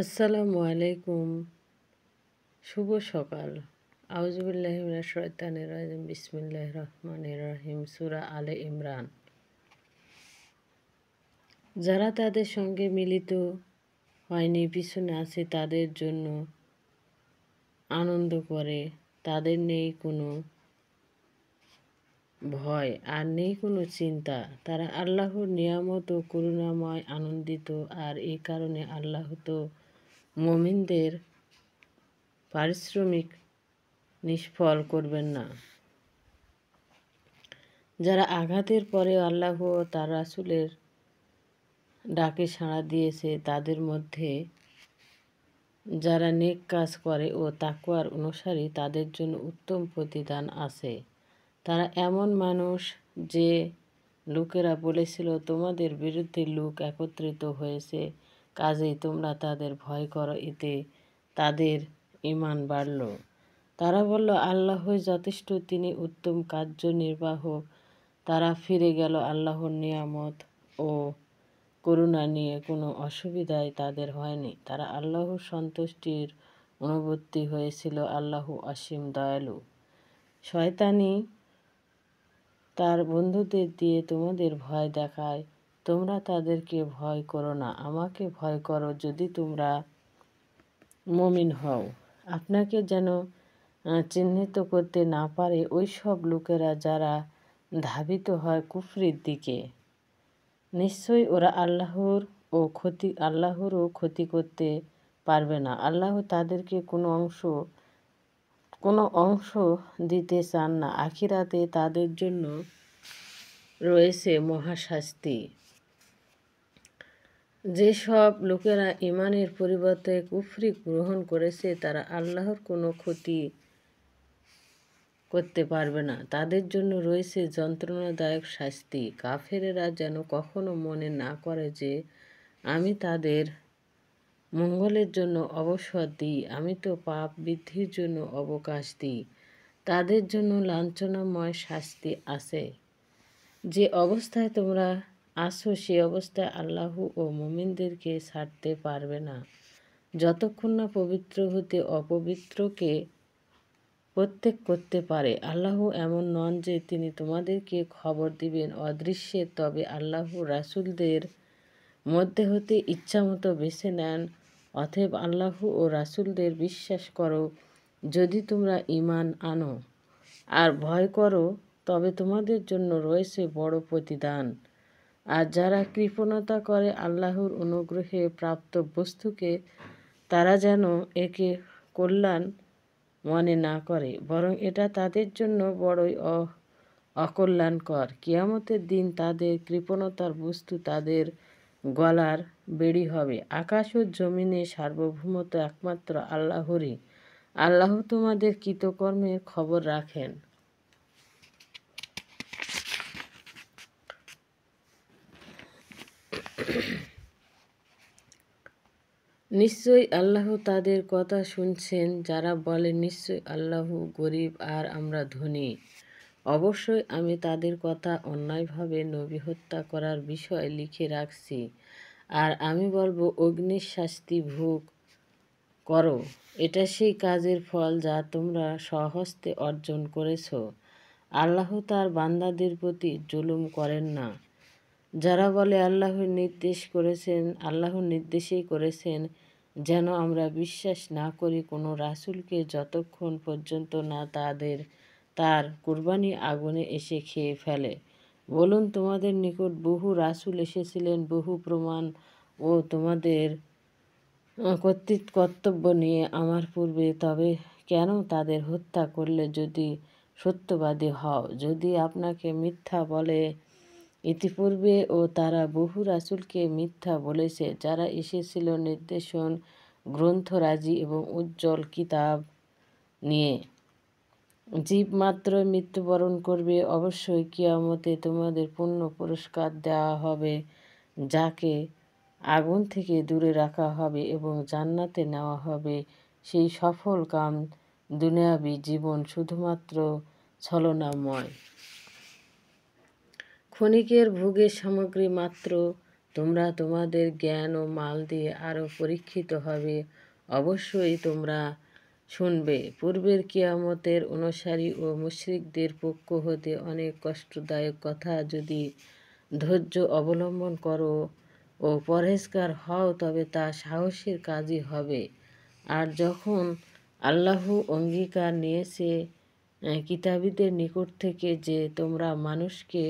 আসসালামু আলাইকুম। শুভ সকাল। আউযুবিল্লাহি মিনাশ শাইতানির রাজিম। বিসমিল্লাহির রহমানির রহিম। সূরা আলে ইমরান। যারা তাদের সঙ্গে মিলিত হয়নি, পিছনে আছে তাদের জন্য আনন্দ করে, তাদের নেই কোনো ভয় আর নেই কোনো চিন্তা। তারা আল্লাহর নিয়ামত ও করুণাময় আনন্দিত, আর এই কারণে আল্লাহ তো মুমিনদের পারিশ্রমিক নিষ্ফল করবেন না। যারা আঘাতের পরে আল্লাহ ও তার রাসূলের ডাকে সাড়া দিয়েছে, তাদের মধ্যে যারা নেক কাজ করে ও তাকওয়ার অনুসারী, তাদের জন্য উত্তম প্রতিদান আছে। তারা এমন মানুষ যে লোকেরা বলেছিল, তোমাদের বিরুদ্ধে লোক একত্রিত হয়েছে, কাজেই তোমরা তাদের ভয় করো, এতে তাদের ঈমান বাড়ল। তারা বলল, আল্লাহই যথেষ্ট, তিনি উত্তম কার্যনির্বাহক। তারা ফিরে গেল আল্লাহর নিয়ামত ও করুণা নিয়ে। কোনো অসুবিধাই তাদের হয়নি। তারা আল্লাহর সন্তুষ্টির অনুবর্তী হয়েছিল। আল্লাহ অসীম দয়ালু। শয়তানি তার বন্ধুদের দিয়ে তোমাদের ভয় দেখায়। তোমরা তাদেরকে ভয় করো না, আমাকে ভয় করো যদি তোমরা মুমিন হও। আপনাকে যেন চিহ্নিত করতে না পারে ওই সব লোকেরা যারা ধাবিত হয় কুফরির দিকে। নিশ্চয়ই ওরা আল্লাহরও ক্ষতি করতে পারবে না। আল্লাহ তাদেরকে কোনো অংশ দিতে চান না। আখিরাতে তাদের জন্য রয়েছে মহাশাস্তি। যেসব লোকেরা ঈমানের পরিবর্তে কুফরি গ্রহণ করেছে, তারা আল্লাহর কোনো ক্ষতি করতে পারবে না। তাদের জন্য রয়েছে যন্ত্রণাদায়ক শাস্তি। কাফেরেরা যেন কখনো মনে না করে যে আমি তাদের মঙ্গলের জন্য অবসর দিই, আমি তো পাপ বৃদ্ধির জন্য অবকাশ দিই। তাদের জন্য লাঞ্ছনাময় শাস্তি আছে। যে অবস্থায় তোমরা আছো সে অবস্থায় আল্লাহ ও মুমিনদেরকে ছাড়তে পারবে না, যতক্ষণ না পবিত্র হতে অপবিত্রকে প্রত্যেক করতে পারে। আল্লাহ এমন নন যে তিনি তোমাদেরকে খবর দিবেন অদৃশ্যে, তবে আল্লাহ রাসূলদের মধ্যে হতে ইচ্ছামতো বেছে নেন। অতএব আল্লাহ ও রাসূলদের বিশ্বাস করো যদি তোমরা ঈমান আনো, আর ভয় করো, তবে তোমাদের জন্য রয়েছে বড় প্রতিদান। আর যারা কৃপণতা করে আল্লাহর অনুগ্রহে প্রাপ্ত বস্তুকে, তারা যেন একে কল্যাণ মনে না করে, বরং এটা তাদের জন্য বড়ই অকল্যাণকর। কিয়ামতের দিন তাদের কৃপণতার বস্তু তাদের গলার বেড়ি হবে। আকাশ ও জমিনে সার্বভৌমত্ব একমাত্র আল্লাহরই। আল্লাহ তোমাদের কৃতকর্মের খবর রাখেন। নিশ্চয়ই আল্লাহ তাদের কথা শুনছেন যারা বলে, নিশ্চয়ই আল্লাহ গরিব আর আমরা ধনী। অবশ্যই আমি তাদের কথা অন্যায়ভাবে নবী হত্যা করার বিষয় লিখে রাখছি, আর আমি বলবো অগ্নির শাস্তি ভোগ করো। এটা সেই কাজের ফল যা তোমরা স্বহস্তে অর্জন করেছ। আল্লাহ তার বান্দাদের প্রতি জুলুম করেন না। যারা বলে আল্লাহর নির্দেশেই করেছেন যেন আমরা বিশ্বাস না করি কোনো রাসূলকে, যতক্ষণ পর্যন্ত না তার কুরবানি আগুনে এসে খেয়ে ফেলে। বলুন, তোমাদের নিকট বহু রাসূল এসেছিলেন বহু প্রমাণ ও তোমাদের কর্তব্য নিয়ে আমার পূর্বে, তবে কেন তাদের হত্যা করলে যদি সত্যবাদী হও? যদি আপনাকে মিথ্যা বলে, ইতিপূর্বে ও তারা বহু রাসূলকে মিথ্যা বলেছে যারা এসেছিল নির্দেশন গ্রন্থরাজি এবং উজ্জ্বল কিতাব নিয়ে। জীব মাত্র মৃত্যুবরণ করবে, অবশ্যই কিয়ামতে তোমাদের পূর্ণ পুরস্কার দেওয়া হবে। যাকে আগুন থেকে দূরে রাখা হবে এবং জান্নাতে নেওয়া হবে। সেই সফল কাম দুনিয়াবী জীবন শুধুমাত্র ছলনাময়। ক্ষণিকের ভোগের সামগ্রী মাত্র, তোমরা তোমাদের জ্ঞান ও মাল দিয়ে আরও পরীক্ষিত হবে। অবশ্যই তোমরা শুনবে। পূর্বের কিয়ামতের অনুসারী ও মুশরিকদের পক্ষ হতে অনেক কষ্টদায়ক কথা। যদি ধৈর্য অবলম্বন করো ও পরহেজগার হও তবে তা সাহসের কাজই হবে। আর যখন আল্লাহ অঙ্গীকার নিয়েছে কিতাবীদের নিকট থেকে যে তোমরা মানুষকে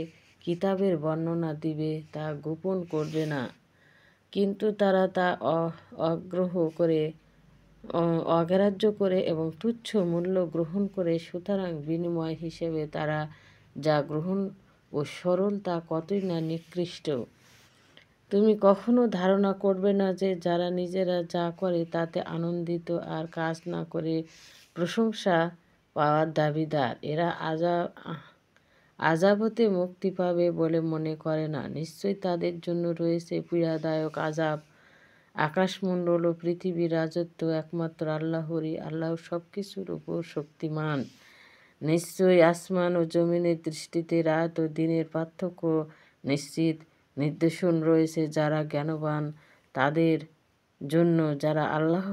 কিতাবের বর্ণনা দিবে, তা গোপন করবে না, কিন্তু তারা তা অগ্রাহ্য করে এবং তুচ্ছ মূল্য গ্রহণ করে। সুতরাং বিনিময় হিসেবে তারা যা গ্রহণ ও সরল তা কতই না নিকৃষ্ট। তুমি কখনো ধারণা করবে না যে যারা নিজেরা যা করে তাতে আনন্দিত আর কাজ না করে প্রশংসা পাওয়ার দাবিদার, এরা আযাব হতে মুক্তি পাবে বলে মনে করে না। নিশ্চয়ই তাদের জন্য রয়েছে পীড়াদায়ক আযাব। আকাশমণ্ডল ও পৃথিবীর রাজত্ব একমাত্র আল্লাহরই। আল্লাহ সব কিছুর উপর শক্তিমান। নিশ্চয়ই আসমান ও জমিনের দৃষ্টিতে রাত ও দিনের পার্থক্য নিশ্চিত নির্দেশন রয়েছে যারা জ্ঞানবান, তাদের জন্য যারা আল্লাহ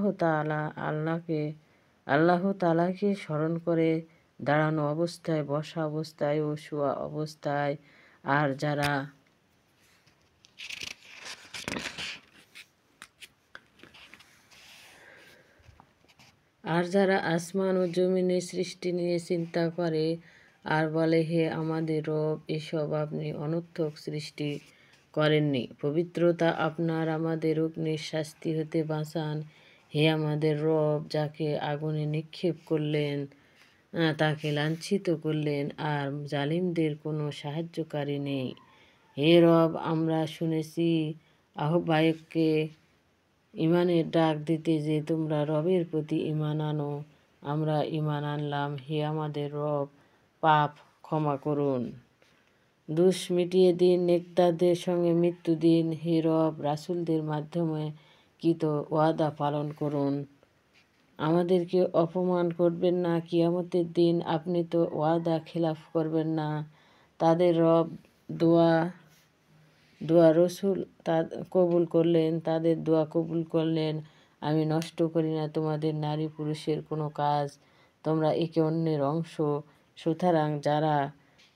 তাআলাকে স্মরণ করে দাঁড়ানো অবস্থায়, বসা অবস্থায় ও শোয়া অবস্থায়। আর যারা আসমান ও জমিনের সৃষ্টি নিয়ে চিন্তা করে আর বলে, হে আমাদের রব, এসব আপনি অনর্থক সৃষ্টি করেননি। পবিত্রতা আপনার, আমাদের অগ্নির শাস্তি হতে বাঁচান। হে আমাদের রব, যাকে আগুনে নিক্ষেপ করলেন তাকে লাঞ্ছিত করলেন, আর জালিমদের কোনো সাহায্যকারী নেই। হে রব, আমরা শুনেছি আহ্বায়ককে ঈমানের ডাক দিতে যে তোমরা রবের প্রতি ঈমান আনো। আমরা ঈমান আনলাম। হে আমাদের রব, পাপ ক্ষমা করুন, দোষ মিটিয়ে দিন, নেককারদের সঙ্গে মৃত্যু দিন। হে রব, রাসূলদের মাধ্যমে কৃত ওয়াদা পালন করুন। আমাদেরকে অপমান করবেন না কিয়ামতের দিন। আপনি তো ওয়াদা খেলাফ করবেন না। তাদের রব দোয়া রসুল কবুল করলেন, তাদের দোয়া কবুল করলেন। আমি নষ্ট করি না তোমাদের নারী পুরুষের কোনো কাজ, তোমরা একে অন্যের অংশ। সুতরাং যারা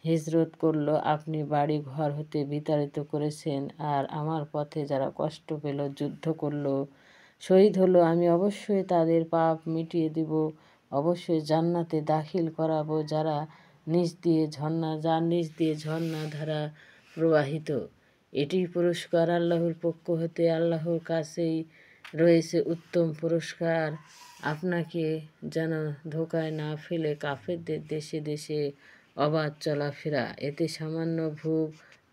হিজরত করল, আপনি বাড়ি ঘর হতে বিতাড়িত করেছেন, আর আমার পথে যারা কষ্ট পেল, যুদ্ধ করল, শহীদ হলো, আমি অবশ্যই তাদের পাপ মিটিয়ে দিব, অবশ্যই জান্নাতে দাখিল করাবো, যার নিচ দিয়ে ঝর্ণা ধারা প্রবাহিত। এটি পুরস্কার আল্লাহর পক্ষ হতে, আল্লাহর কাছেই রয়েছে উত্তম পুরস্কার। আপনাকে যেন ধোঁকায় না ফেলে কাফেরদের দেশে দেশে অবাধ চলাফেরা, এতে সামান্য ভোগ,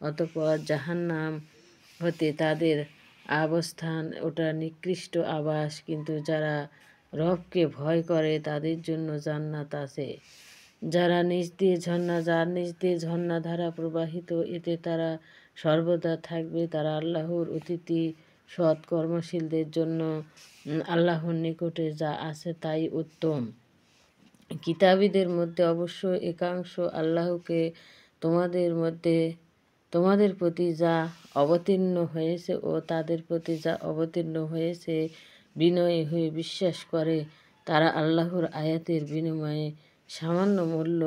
অতঃপর জাহান্নাম হতে তাদের অবস্থান, ওটা নিকৃষ্ট আবাস। কিন্তু যারা রবকে ভয় করে তাদের জন্য জান্নাত আছে, যার নিচ দিয়ে ঝর্ণাধারা প্রবাহিত, এতে তারা সর্বদা থাকবে। তারা আল্লাহর অতিথি। সৎ কর্মশীলদের জন্য আল্লাহর নিকটে যা আছে তাই উত্তম। কিতাবীদের মধ্যে অবশ্য একাংশ আল্লাহকে তোমাদের প্রতি যা অবতীর্ণ হয়েছে ও তাদের প্রতি যা অবতীর্ণ হয়েছে বিনয়ী হয়ে বিশ্বাস করে। তারা আল্লাহর আয়াতের বিনিময়ে সামান্য মূল্য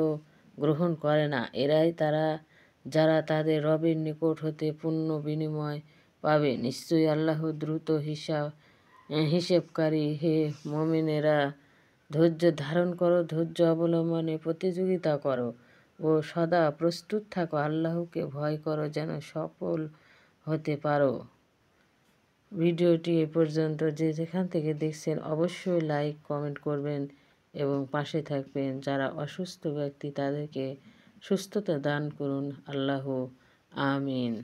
গ্রহণ করে না। এরাই তারা যারা তাদের রবের নিকট হতে পূর্ণ বিনিময় পাবে। নিশ্চয়ই আল্লাহ দ্রুত হিসেবকারী। হে মুমিনেরা, ধৈর্য ধারণ করো, ধৈর্য অবলম্বনে প্রতিযোগিতা করো ও সদা প্রস্তুত থাকো। আল্লাহকে ভয় করো যেন সফল হতে পারো। ভিডিওটি এ পর্যন্ত। যে যেখান থেকে দেখছেন অবশ্যই লাইক কমেন্ট করবেন এবং পাশে থাকবেন। যারা অসুস্থ ব্যক্তি তাদেরকে সুস্থতা দান করুন। আল্লাহ আমিন।